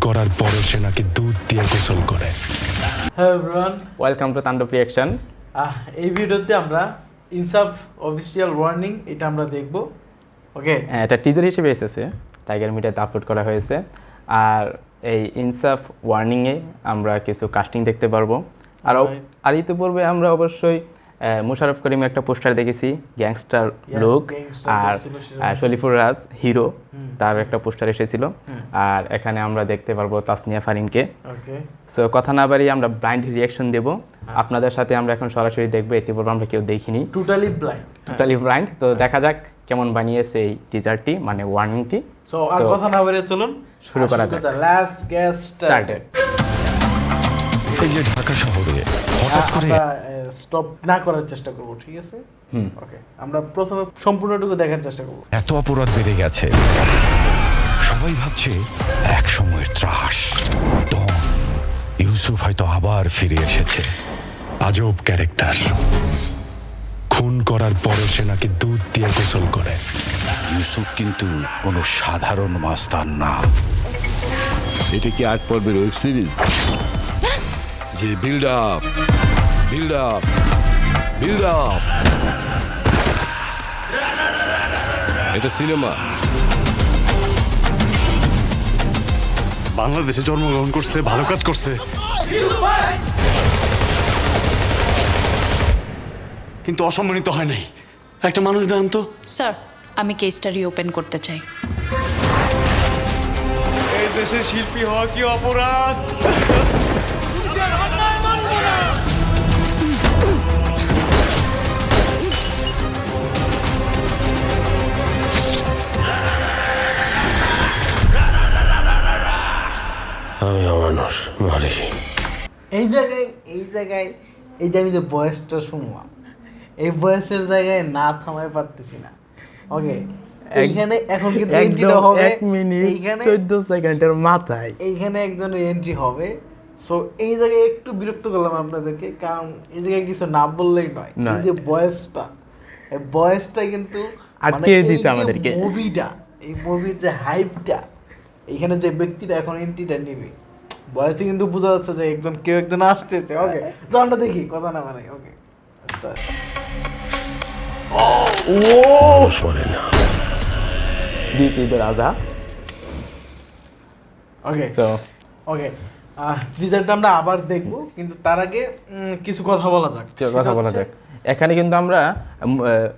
করার পরে সে নাকি দুধ দিয়ে গোসল করে। হ্যালো এভরিওয়ান, ওয়েলকাম টু তাণ্ডব রিঅ্যাকশন। এই ভিডিওতে আমরা ইনসাফ অফিসিয়াল ওয়ার্নিং এটা আমরা দেখব। ওকে, এটা টিজার হিসেবে এসেছে, টাইগার মিডিয়াতে আপলোড করা হয়েছে। আর এই ইনসাফ ওয়ার্নিংয়ে আমরা কিছু কাস্টিং দেখতে পারবো। আর ইতিপূর্বে আমরা অবশ্যই মুশারফ করিমের একটা পোস্টার দেখেছি, গ্যাংস্টার লুক। আর শরীফুর রাজ হিরো, তার একটা পোস্টার এসেছিল। আর এখানে আমরা দেখতে পারবো তাসনিয়া ফারিনকে। সো কথা না বাড়িয়ে আমরা ব্লাইন্ড রিঅ্যাকশন দেব আপনাদের সাথে। আমরা এখন সরাসরি দেখবো, ইতিপূর্বে আমরা কেউ দেখিনি, টোটালি ব্লাইন্ড। তো দেখা যাক কেমন বানিয়েছে এই টিজারটি, মানে ওয়ার্নিংটি। সো আর কথা না বাড়িয়ে চলুন শুরু করা যাক। Let's get started. এই যে ঢাকা শহরে হঠাৎ করে স্টপ না করার চেষ্টা করব, ঠিক আছে? ওকে, আমরা প্রথমে সম্পূর্ণটুকু দেখার চেষ্টা করব। এত অপরাধ বেড়ে গেছে, সবাই ভাবছে এক সময়ের ত্রাস ডন ইউসুফ হয়তো আবার ফিরে এসেছে। আজব ক্যারেক্টার, খুন করার পরে সে নাকি দুধ দিয়ে গোসল করে। ইউসুফ কিন্তু কোনো সাধারণ মাস্তান না। এটা কি 8 পর্বের ওয়েব সিরিজ? যে বিল্ড আপ এটা সিনেমা। বাংলাদেশে জন্মগ্রহণ করছে, ভালো কাজ করছে, কিন্তু অসম্মানিত হয় নাই। একটা মানুষ জানতো তো। স্যার, আমি কেসটা রিওপেন করতে চাই। এই দেশে শিল্পী হওয়া কি অপরাধ? আমি অমানুষ মারি। এই জায়গায় এই যে আমি যে বয়সটা শুনলাম, এই বয়সের জায়গায় না থামায় পারতেছি না। ওকে, এইখানে এখন কিন্তু এন্ট্রিটা হবে 1 মিনিট এইখানে 14 সেকেন্ডের মাথায়। এইখানে একজনের এন্ট্রি হবে। সো এই জায়গায় একটু বিরক্ত করলাম আপনাদেরকে, কারণ এই জায়গায় কিছু না বললেই নয়। এই যে বয়সটা, এই বয়সটা কিন্তু আটকে দিচ্ছে আমাদেরকে। এই মুভির যে হাইপটা, এইখানে যে ব্যক্তিটা এখন এন্ট্রিটা নেবে, বয়সে কিন্তু বোঝা যাচ্ছে যে কেউ একজন আসতেছে। ওকে, তো আমরা দেখি, কথা না মানে। ওকে, মনে না। দিস ইজ দ্য রাজা। ওকে তো ওকে, রিজাল্টটা আমরা আবার দেখব, কিন্তু তার আগে কিছু কথা বলা যাক। এখানে কিন্তু আমরা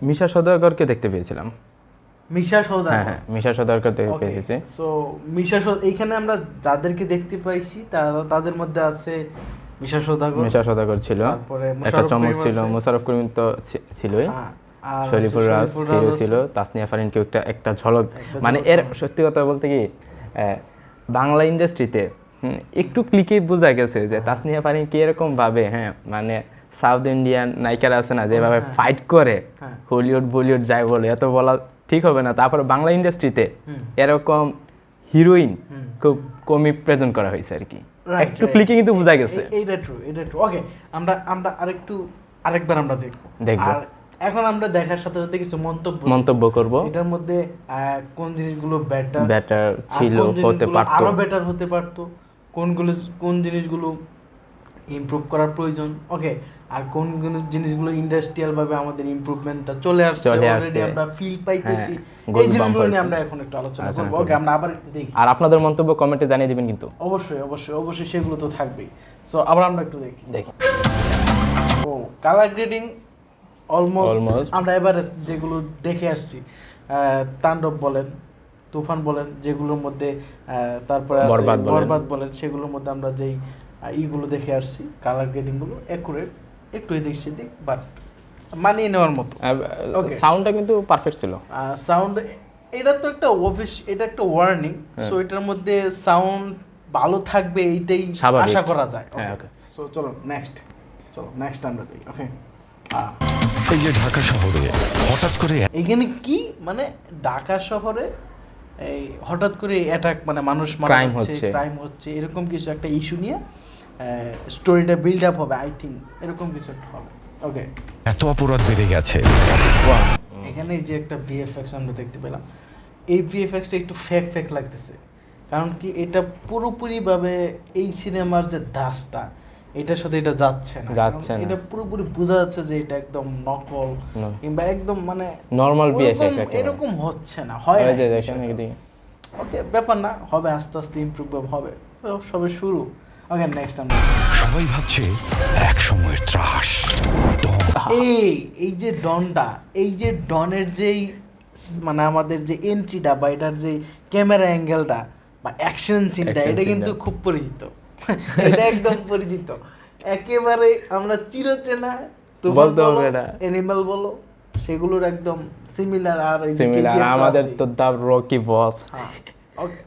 মিশা সওদাগরকে দেখতে পেয়েছিলাম। মিশা সওদাগর, হ্যাঁ, মিশা সওদাগরকে দেখতে পেয়েছি। সো এইখানে আমরা যাদেরকে দেখতে পাইছি তাদের মধ্যে আছে মিশা সওদাগর ছিল, তারপরে একটা চমক ছিল। মুশারফ করিম তো ছিলই, শরীফুর রাজ হিরো ছিল, তাসনিয়া ফারিনকে একটা ঝলক। মানে এর সত্যি কথা বলতে কি, বাংলা ইন্ডাস্ট্রিতে একটু ক্লিকে বোঝা গেছে যে তাসনিয়া ফারিন কি এরকম ভাবে, মানে সাউথ ইন্ডিয়ান নায়িকারা আছে না, যেভাবে ফাইট করে, হলিউড বলিউড যাই বলে, এত বলা ঠিক হবে না। তারপরে বাংলা ইন্ডাস্ট্রিতে এরকম হিরোইন খুব কমই প্রেজেন্ট করা হয়েছে আর কি, একটু ক্লিকে কিন্তু বোঝা গেছে। এইটা ট্রু। ওকে, আমরা আরেকবার আমরা দেখব। আর এখন আমরা দেখার সাথে সাথে কিছু মন্তব্য করব। এটার মধ্যে কোন জিনিসগুলো বেটার ছিল, হতে পারতো, আরো বেটার হতে পারতো, কোন জিনিসগুলো ইমপ্রুভ করার প্রয়োজন। ওকে, আর কোন জিনিসগুলো ইন্ডাস্ট্রিয়াল ভাবে আমাদের ইমপ্রুভমেন্টটা চলে আসছে, অলরেডি আমরা ফিল পাইতেছি। এই জিনিসগুলো নিয়ে আমরা এখন একটু আলোচনা করব। ওকে, আমরা আবার একটু দেখি। আর আপনাদের মন্তব্য কমেন্টে জানিয়ে দিবেন কিন্তু। অবশ্যই সেগুলো তো থাকবেই। সো আবার আমরা একটু দেখি। ও, কালার গ্রেডিং অলমোস্ট আমরা এবারে যেগুলো দেখে আসছি, তাণ্ডব বলেন, তুফান বলেন, যেগুলোর মধ্যে তারপরে বরবাদ বলেন, সেগুলোর মধ্যে আমরা যেই ইগুলো দেখে আসছি, কালার গ্রেডিং গুলো অ্যাকুরেট, একটু এদিক সেদিক, বাট মানিয়ে নেওয়ার মতো। সাউন্ডটা কিন্তু পারফেক্ট ছিল। সাউন্ড, এটা তো একটা এটা একটা ওয়ার্নিং। সো এটার মধ্যে সাউন্ড ভালো থাকবে এইটাই আশা করা যায়। সো চলো নেক্সট আমরা দেখি। ওকে, এই যে ঢাকা শহরে হঠাৎ করে এখানে কি, মানে ঢাকা শহরে এই হঠাৎ করে অ্যাটাক, মানে মানুষ ক্রাইম হচ্ছে, এরকম কিছু একটা ইস্যু নিয়ে স্টোরিটা বিল্ড আপ হবে। আই থিঙ্ক এরকম কিছু একটা হবে। ওকে, এত অপরাধ বেড়ে গেছে। এখানে যে একটা ভিএফএক্স আমরা দেখতে পেলাম, এই ভিএফএক্সটা একটু ফেক লাগতেছে। কারণ কি এটা পুরোপুরিভাবে এই সিনেমার যে দাসটা এটার সাথে এটা যাচ্ছে না এটা পুরোপুরি বোঝা যাচ্ছে যে এটা একদম নকল কিংবা একদম মানে নরমাল ভিএফএক্স এরকম হচ্ছে না, হয় না। ওকে, ব্যাপার না, হবে আস্তে আস্তে ইমপ্রুভ হবে, সবে শুরু। ওকে, নেক্সট আমরা সবাই ভাবছে এক সময়ের ত্রাস ডন। এই যে ডনটা, এই যে ডনের যেই মানে আমাদের যে এন্ট্রিটা বা এটার যে ক্যামেরা অ্যাঙ্গেলটা বা অ্যাকশন সিনটা, এটা কিন্তু খুব পরিচিত। এটা একদম পরিচিত, একেবারে আমরা চিরচেনা। তো বলতে হবে না, অ্যানিমাল বলো, সেগুলোর একদম সিমিলার। আর এই যে আমাদের তো দা রকি বস, ওকে,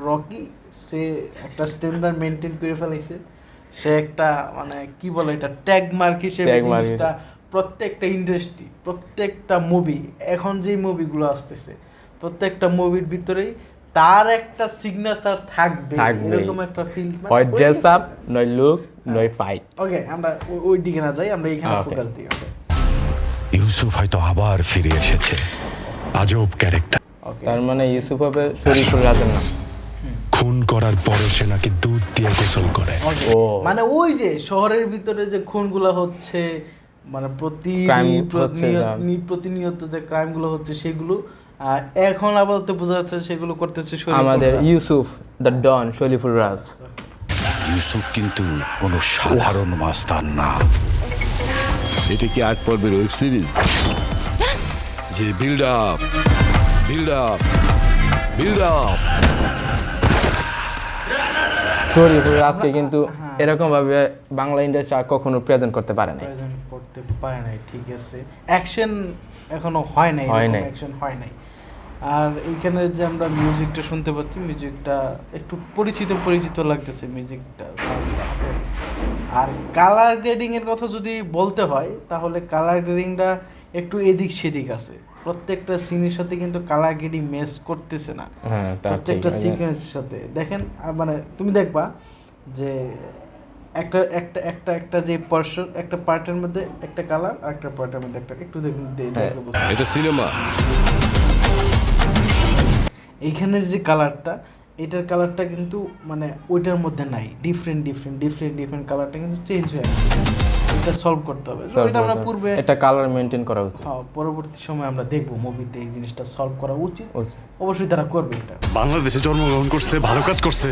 রকি সে একটা স্ট্যান্ডার্ড মেনটেন করে ফেলাইছে। সে একটা মানে কি বলে এটা ট্যাগ মার্ক হিসেবে জিনিসটা প্রত্যেকটা ইন্ডাস্ট্রি, প্রত্যেকটা মুভি, এখন যেই মুভিগুলো আসতেছে প্রত্যেকটা মুভির ভিতরেই তার একটা সিগনেচার থাকবে, এরকম একটা ফিল। হয় ড্রেস আপ, নয় লুক, নয় ফাইট। ওকে, আমরা ওই দিকে না যাই, আমরা এখানে ফোকাস দিই। ইউসুফ হয়তো আবার ফিরে এসেছে, আজব ক্যারেক্টার। তার মানে ইউসুফ হবে শরীফুল রাজের নাম। খুন করার পরে সে নাকি দুধ দিয়ে গোসল করে। মানে ওই যে শহরের ভিতরে যে খুনগুলো হচ্ছে, মানে প্রতিনিয়ত যে ক্রাইমগুলো হচ্ছে সেগুলো, আর এখন আপাতত বোঝা যাচ্ছে সেগুলো করতেছে আমাদের ইউসুফ দ্য ডন, শরীফুল রাজ। ইউসুফ কিন্তু কোনো সাধারণ মাস্তান না। এটা কি 8 পর্বের ওয়েব সিরিজ? যে বিল্ড আপ শরীফুল রাজকে কিন্তু এরকম ভাবে বাংলা ইন্ডাস্ট্রি আর কখনো প্রেজেন্ট করতে পারে নাই। ঠিক আছে, অ্যাকশন এখনো হয় নাই। আর এইখানে যে আমরা মিউজিকটা শুনতে পাচ্ছি, মিউজিকটা একটু পরিচিত লাগতেছে মিউজিকটা। আর কালার গ্রেডিং এর কথা যদি বলতে হয়, তাহলে কালার গ্রেডিংটা একটু এদিক সেদিক আছে। প্রত্যেকটা সিনের সাথে কিন্তু কালার গ্রেডিং ম্যাচ করতেছে না, প্রত্যেকটা সিকোয়েন্সের সাথে। দেখেন, মানে তুমি দেখবা যে একটা যে পার্সন, একটা পার্টের মধ্যে একটা কালার, আর একটা পার্টের মধ্যে একটা, একটু দেখুন। এটা সিনেমা। এইখানের যে কালারটা, এটার কালারটা কিন্তু মানে ওইটার মধ্যে নাই, ডিফারেন্ট কালারটা কিন্তু চেঞ্জ হয়ে গেছে। এটা সলভ করতে হবে। এটা আমরা পূর্বে এটা কালার মেইনটেইন করা উচিত। পরবর্তী সময় আমরা দেখবো মুভিতে এই জিনিসটা সলভ করা উচিত। অবশ্যই তারা করবে এটা। বাংলাদেশে জন্মগ্রহণ করছে, ভালো কাজ করছে।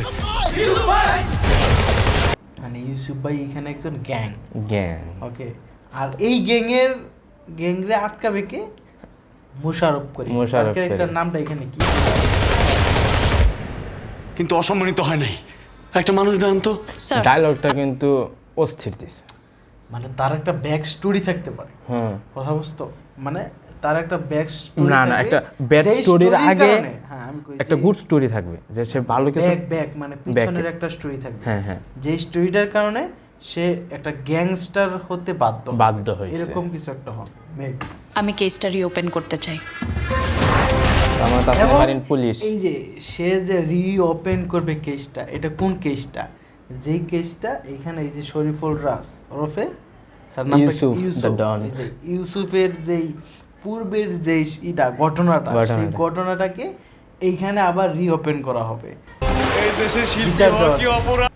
মানে ইউসুফ ভাই এখানে একজন গ্যাং। ওকে, আর এই গ্যাংরে আটকাবে কে? মোশাররফ করিম। ক্যারেক্টার নামটা এখানে কি? কিন্তু অসম্মানিত হয় নাই একটা মানুষ। জানতো ডায়লগটা কিন্তু অস্থির দিছে। মানে তার একটা ব্যাক স্টোরি থাকতে পারে। কথা বুঝতো, মানে তার একটা ব্যাক স্টোরি, না একটা ব্যাড স্টোরির আগে একটা গুড স্টোরি থাকবে, যে সে ভালো কিছু মানে পিছনের একটা স্টোরি থাকবে। যে স্টোরিটার কারণে সে একটা গ্যাংস্টার হতে বাধ্য হয়েছে, এরকম কিছু একটা হবে। আমি কেসটা রিওপেন করতে চাই। পুলিশ এই যে সে যে রিওপেন করবে কেসটা, এটা কোন কেসটা? যেই কেসটা এখানে এই যে শরীফুল রাজ ওরফে তার নাম ইউসুফের যেই পূর্বের যে ঘটনাটা, সেই ঘটনাটাকে এইখানে আবার রিওপেন করা হবে।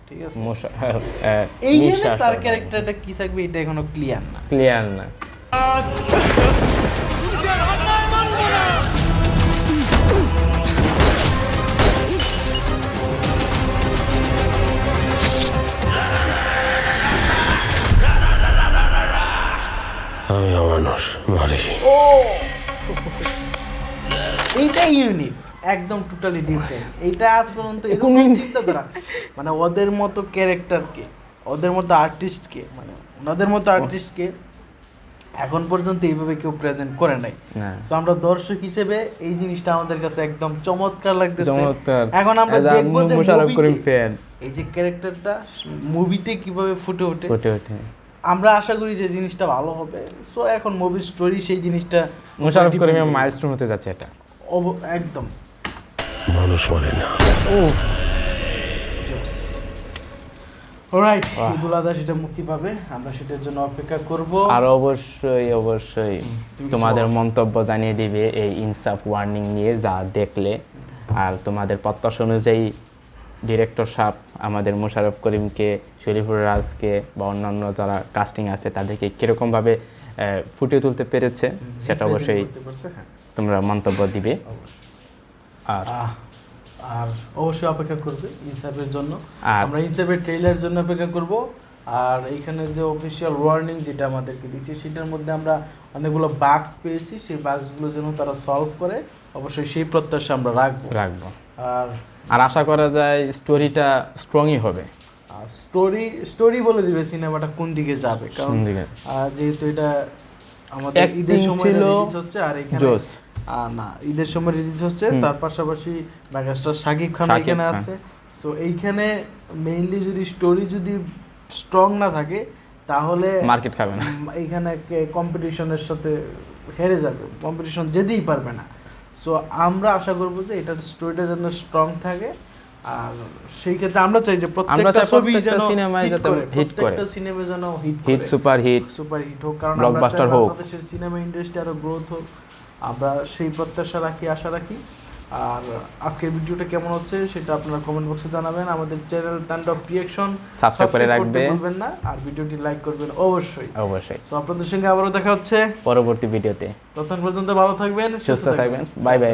ঠিক আছে, এইখানে তার ক্যারেক্টারটা কি থাকবে এটা এখনো ক্লিয়ার না। আমি অমানুষ মারি। এইটাই ইউনিক, একদম টোটালি ডিফারেন্ট। এইটা আজ পর্যন্ত এরকম চিন্তাধারা, মানে ওদের মতো ক্যারেক্টারকে, ওদের মতো আর্টিস্টকে, মানে ওনাদের মতো আর্টিস্টকে এখন পর্যন্ত এইভাবে কেউ প্রেজেন্ট করে নাই। তো আমরা দর্শক হিসেবে এই জিনিসটা আমাদের কাছে একদম চমৎকার লাগতেছে। এখন আমরা দেখবো যে এই যে ক্যারেক্টারটা মুভিতে কিভাবে ফুটে ওঠে। আমরা আশা করি যে জিনিসটা ভালো হবে। সো এখন মুভি স্টোরি সেই জিনিসটা মোশাররফ করিমের মাইলস্টোন হতে যাচ্ছে এটা একদম। মানুষ মানে না। অলরাইট, ঈদুল আজহা সেটা মুক্তি পাবে, আমরা সেটার জন্য অপেক্ষা করব। আর অবশ্যই তোমাদের মন্তব্য জানিয়ে দিবে এই ইনসাফ ওয়ার্নিং নিয়ে, যা দেখলে। আর তোমাদের প্রত্যাশা অনুযায়ী ডিরেক্টর সাহেব আমাদের মোশাররফ করিমকে, শরীফুর রাজকে বা অন্যান্য যারা কাস্টিং আছে তাদেরকে কীরকমভাবে ফুটিয়ে তুলতে পেরেছে সেটা অবশ্যই তোমরা মন্তব্য দিবে। আর আর অবশ্যই অপেক্ষা করবে ইনসাফের জন্য, আমরা ইনসাফের ট্রেইলারের জন্য অপেক্ষা করব। আর এইখানে যে অফিসিয়াল ওয়ার্নিং যেটা আমাদেরকে দিচ্ছে সেটার মধ্যে আমরা অনেকগুলো বাগস পেয়েছি, সেই বাগসগুলো যেন তারা সলভ করে অবশ্যই সেই প্রত্যাশা আমরা রাখবো। আর আশা করা যায় স্টোরিটা স্ট্রংই হবে। স্টোরি বলে দিবে সিনেমাটা কোন দিকে যাবে, কারণ যেহেতু এটা আমাদের ঈদের সময় রিলিজ হচ্ছে, আর এখানে না ঈদের সময় রিলিজ হচ্ছে, তার পাশাপাশি মেগাস্টার শাকিব খান এখানে আছে। সো এইখানে মেইনলি যদি স্টোরি যদি স্ট্রং না থাকে তাহলে মার্কেট খাবে না, এইখানে কম্পিটিশনের সাথে হেরে যাবে, কম্পিটিশন যেতেই পারবে না। সো আমরা আশা করবো যে এটার স্টোরিটা যেন স্ট্রং থাকে, আর সেই ক্ষেত্রে আমরা চাই যে প্রত্যেকটা ছবি যেন সিনেমায় যাতে হিট করে, প্রত্যেকটা সিনেমা যেন হিট সুপার হিট হোক, কারণ ব্লকবাস্টার হোক, বাংলাদেশের সিনেমা ইন্ডাস্ট্রি আরো গ্রোথ হোক, আমরা সেই প্রত্যাশা রাখি, আশা রাখি। আর আজকের ভিডিওটা কেমন হচ্ছে সেটা আপনারা কমেন্ট বক্সে জানাবেন। আমাদের চ্যানেল তাণ্ডব রিঅ্যাকশন সাবস্ক্রাইব করে রাখবেন, ভুলবেন না, আর ভিডিওটি লাইক করবেন অবশ্যই। সো আপনাদের সঙ্গে আবারও দেখা হচ্ছে পরবর্তী ভিডিওতে। ততক্ষণ পর্যন্ত ভালো থাকবেন, সুস্থ থাকবেন, বাই বাই।